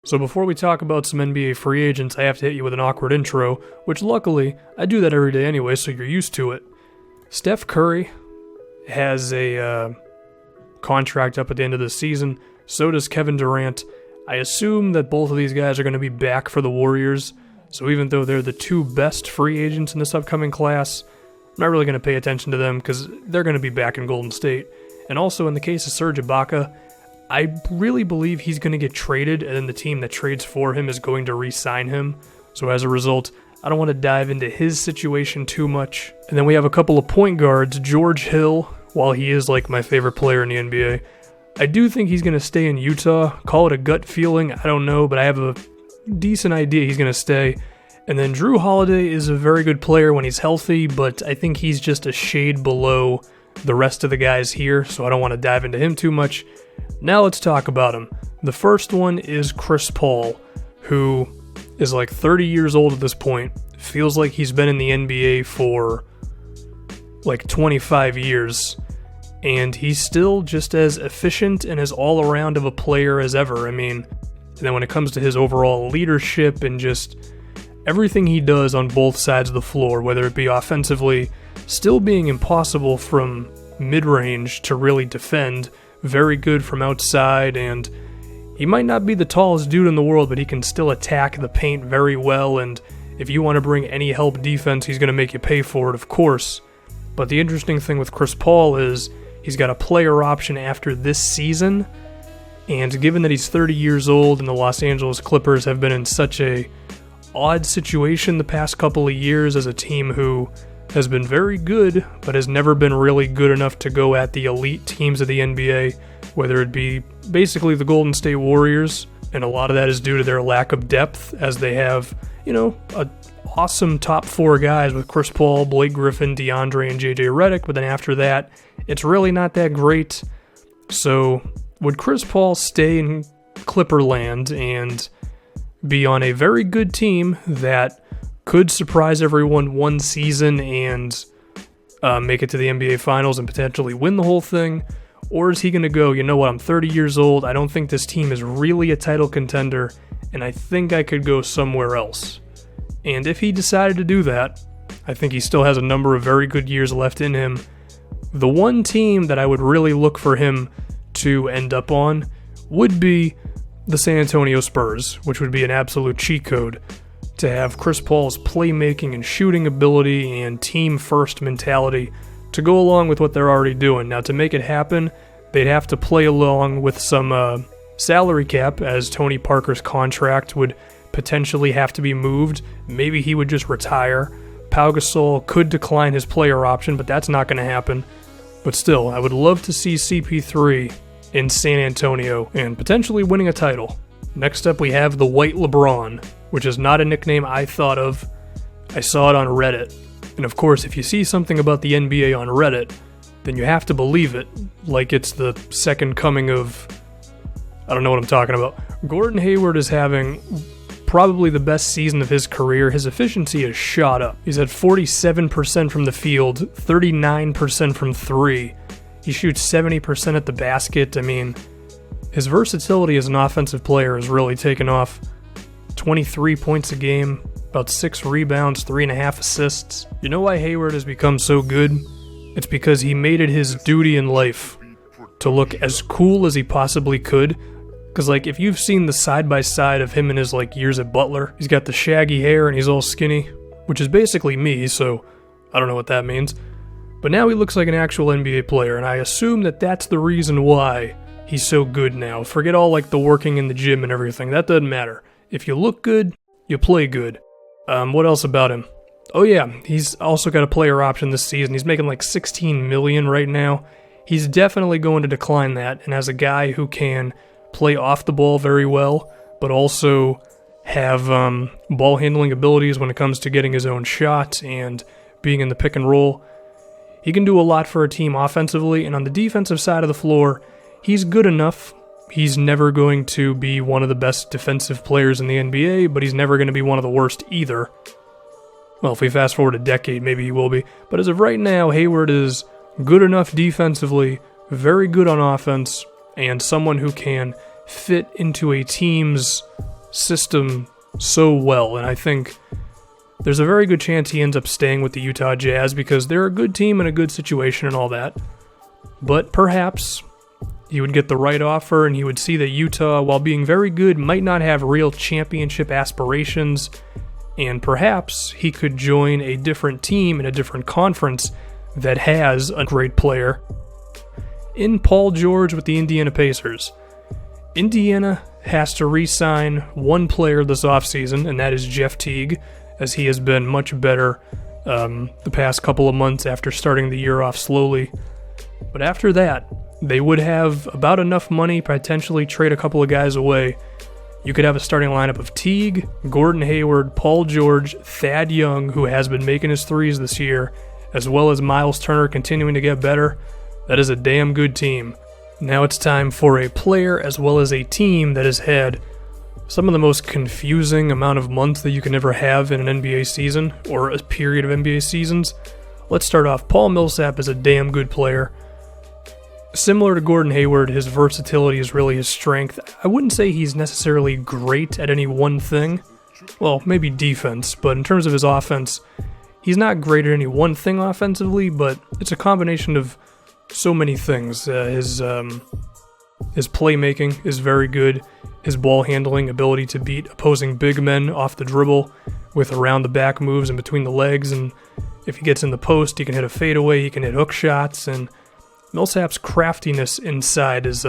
So before we talk about some NBA free agents, I have to hit you with an awkward intro, which luckily, I do that every day anyway, so you're used to it. Steph Curry has a contract up at the end of the season. So does Kevin Durant. I assume that both of these guys are going to be back for the Warriors, so even though they're the two best free agents in this upcoming class, I'm not really going to pay attention to them because they're going to be back in Golden State. And also in the case of Serge Ibaka, I really believe he's going to get traded, and then the team that trades for him is going to re-sign him. So as a result, I don't want to dive into his situation too much. And then we have a couple of point guards. George Hill, while he is like my favorite player in the NBA, I do think he's going to stay in Utah. Call it a gut feeling, I don't know, but I have a decent idea he's going to stay. And then Drew Holiday is a very good player when he's healthy, but I think he's just a shade below the rest of the guys here, so I don't want to dive into him too much. Now let's talk about him. The first one is Chris Paul, who is like 30 years old at this point. Feels like he's been in the NBA for like 25 years. And he's still just as efficient and as all-around of a player as ever. I mean, and then when it comes to his overall leadership and just everything he does on both sides of the floor, whether it be offensively, still being impossible from mid-range to really defend, very good from outside, and he might not be the tallest dude in the world, but he can still attack the paint very well, and if you want to bring any help defense, he's going to make you pay for it, of course. But the interesting thing with Chris Paul is he's got a player option after this season, and given that he's 30 years old and the Los Angeles Clippers have been in such a odd situation the past couple of years as a team who has been very good, but has never been really good enough to go at the elite teams of the NBA, whether it be basically the Golden State Warriors, and a lot of that is due to their lack of depth, as they have, an awesome top four guys with Chris Paul, Blake Griffin, DeAndre, and JJ Redick, but then after that, it's really not that great. So, would Chris Paul stay in Clipperland and be on a very good team that could surprise everyone one season and make it to the NBA Finals and potentially win the whole thing? Or is he going to go, you know what, I'm 30 years old, I don't think this team is really a title contender, and I think I could go somewhere else? And if he decided to do that, I think he still has a number of very good years left in him. The one team that I would really look for him to end up on would be the San Antonio Spurs, which would be an absolute cheat code to have Chris Paul's playmaking and shooting ability and team-first mentality to go along with what they're already doing. Now, to make it happen, they'd have to play along with some salary cap, as Tony Parker's contract would potentially have to be moved. Maybe he would just retire. Pau Gasol could decline his player option, but that's not going to happen. But still, I would love to see CP3 in San Antonio and potentially winning a title. Next up, we have the White LeBron, which is not a nickname I thought of. I saw it on Reddit. And of course, if you see something about the NBA on Reddit, then you have to believe it, like it's the second coming of... I don't know what I'm talking about. Gordon Hayward is having probably the best season of his career. His efficiency has shot up. He's at 47% from the field, 39% from three. He shoots 70% at the basket. I mean, his versatility as an offensive player has really taken off. 23 points a game, about 6 rebounds, 3.5 assists. You know why Hayward has become so good? It's because he made it his duty in life to look as cool as he possibly could. Because, if you've seen the side-by-side of him in his, years at Butler, he's got the shaggy hair and he's all skinny, which is basically me, so I don't know what that means. But now he looks like an actual NBA player, and I assume that that's the reason why he's so good now. Forget all, the working in the gym and everything. That doesn't matter. If you look good, you play good. What else about him? Oh yeah, he's also got a player option this season. He's making $16 million right now. He's definitely going to decline that, and as a guy who can play off the ball very well, but also have ball handling abilities when it comes to getting his own shot and being in the pick and roll, he can do a lot for a team offensively, and on the defensive side of the floor, he's good enough. He's never going to be one of the best defensive players in the NBA, but he's never going to be one of the worst either. Well, if we fast forward a decade, maybe he will be. But as of right now, Hayward is good enough defensively, very good on offense, and someone who can fit into a team's system so well, and I think there's a very good chance he ends up staying with the Utah Jazz because they're a good team and a good situation and all that. But perhaps he would get the right offer and he would see that Utah, while being very good, might not have real championship aspirations, and perhaps he could join a different team in a different conference that has a great player in Paul George with the Indiana Pacers. Indiana has to re-sign one player this offseason, and that is Jeff Teague, as he has been much better the past couple of months after starting the year off slowly. But after that, they would have about enough money, potentially trade a couple of guys away. You could have a starting lineup of Teague, Gordon Hayward, Paul George, Thad Young, who has been making his threes this year, as well as Miles Turner continuing to get better. That is a damn good team. Now it's time for a player as well as a team that has had some of the most confusing amount of months that you can ever have in an NBA season, or a period of NBA seasons. Let's start off. Paul Millsap is a damn good player. Similar to Gordon Hayward, his versatility is really his strength. I wouldn't say he's necessarily great at any one thing. Well, maybe defense, but in terms of his offense, he's not great at any one thing offensively, but it's a combination of so many things. His playmaking is very good. His ball handling, ability to beat opposing big men off the dribble with around the back moves and between the legs, and if he gets in the post, he can hit a fadeaway, he can hit hook shots, and Millsap's craftiness inside is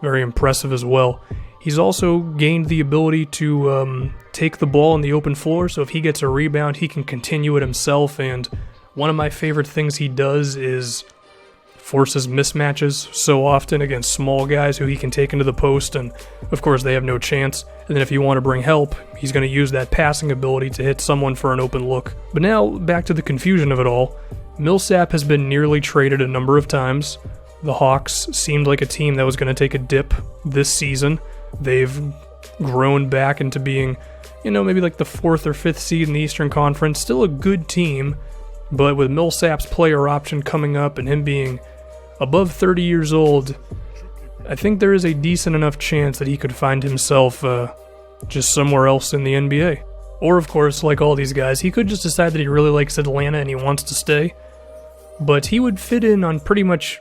very impressive as well. He's also gained the ability to take the ball on the open floor, so if he gets a rebound, he can continue it himself, and one of my favorite things he does is forces mismatches so often against small guys who he can take into the post, and of course they have no chance. And then if you want to bring help, he's going to use that passing ability to hit someone for an open look. But now, back to the confusion of it all. Millsap has been nearly traded a number of times. The Hawks seemed like a team that was going to take a dip this season. They've grown back into being, maybe like the 4th or 5th seed in the Eastern Conference. Still a good team, but with Millsap's player option coming up and him being above 30 years old, I think there is a decent enough chance that he could find himself just somewhere else in the NBA. Or, of course, like all these guys, he could just decide that he really likes Atlanta and he wants to stay. But he would fit in on pretty much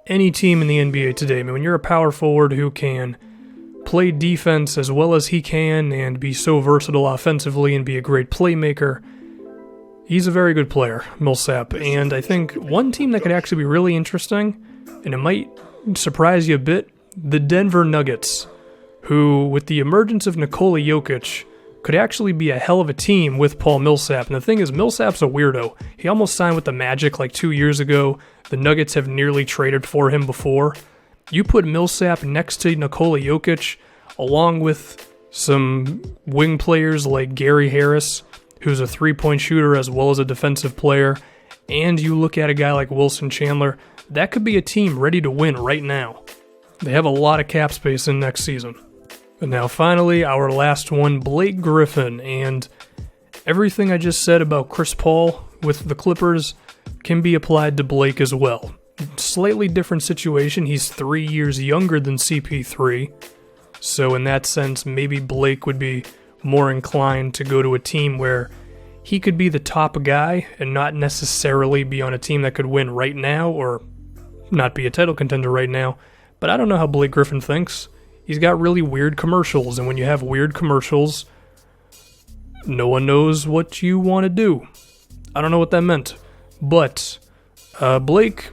any team in the NBA today. I mean, when you're a power forward who can play defense as well as he can and be so versatile offensively and be a great playmaker, he's a very good player, Millsap. And I think one team that could actually be really interesting, and it might surprise you a bit, the Denver Nuggets, who, with the emergence of Nikola Jokic, could actually be a hell of a team with Paul Millsap. And the thing is, Millsap's a weirdo. He almost signed with the Magic like 2 years ago. The Nuggets have nearly traded for him before. You put Millsap next to Nikola Jokic, along with some wing players like Gary Harris, who's a three-point shooter as well as a defensive player, and you look at a guy like Wilson Chandler, that could be a team ready to win right now. They have a lot of cap space in next season. And now finally, our last one, Blake Griffin, and everything I just said about Chris Paul with the Clippers can be applied to Blake as well. Slightly different situation. He's 3 years younger than CP3, so in that sense, maybe Blake would be more inclined to go to a team where he could be the top guy and not necessarily be on a team that could win right now or not be a title contender right now. But I don't know how Blake Griffin thinks. He's got really weird commercials, and when you have weird commercials, no one knows what you want to do. I don't know what that meant. But Blake,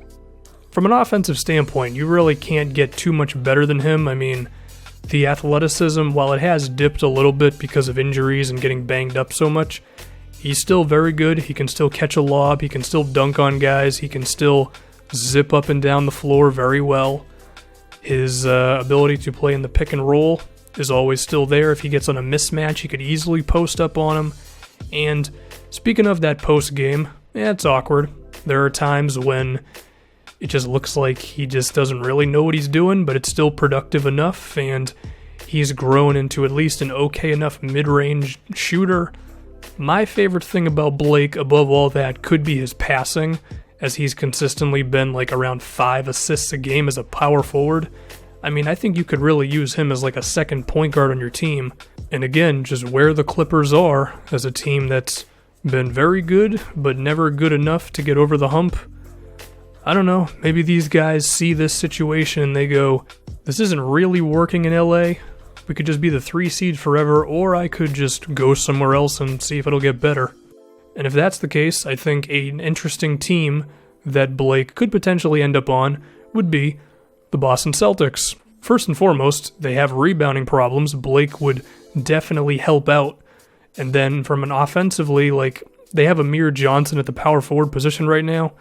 from an offensive standpoint, you really can't get too much better than him. I mean, the athleticism, while it has dipped a little bit because of injuries and getting banged up so much, he's still very good. He can still catch a lob. He can still dunk on guys. He can still zip up and down the floor very well. His ability to play in the pick and roll is always still there. If he gets on a mismatch, he could easily post up on him. And speaking of that post game, it's awkward. There are times when it just looks like he just doesn't really know what he's doing, but it's still productive enough, and he's grown into at least an okay enough mid-range shooter. My favorite thing about Blake, above all that, could be his passing, as he's consistently been like around 5 assists a game as a power forward. I mean, I think you could really use him as like a second point guard on your team. And again, just where the Clippers are as a team that's been very good, but never good enough to get over the hump. I don't know, maybe these guys see this situation and they go, this isn't really working in LA. We could just be the 3 seed forever, or I could just go somewhere else and see if it'll get better. And if that's the case, I think an interesting team that Blake could potentially end up on would be the Boston Celtics. First and foremost, they have rebounding problems. Blake would definitely help out. And then from an offensively, like, they have Amir Johnson at the power forward position right now.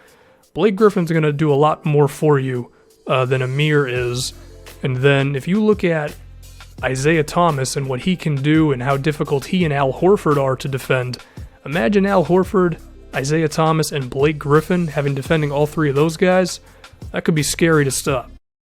Blake Griffin's going to do a lot more for you than Amir is. And then if you look at Isaiah Thomas and what he can do and how difficult he and Al Horford are to defend, imagine Al Horford, Isaiah Thomas, and Blake Griffin having defending all 3 of those guys. That could be scary to stop.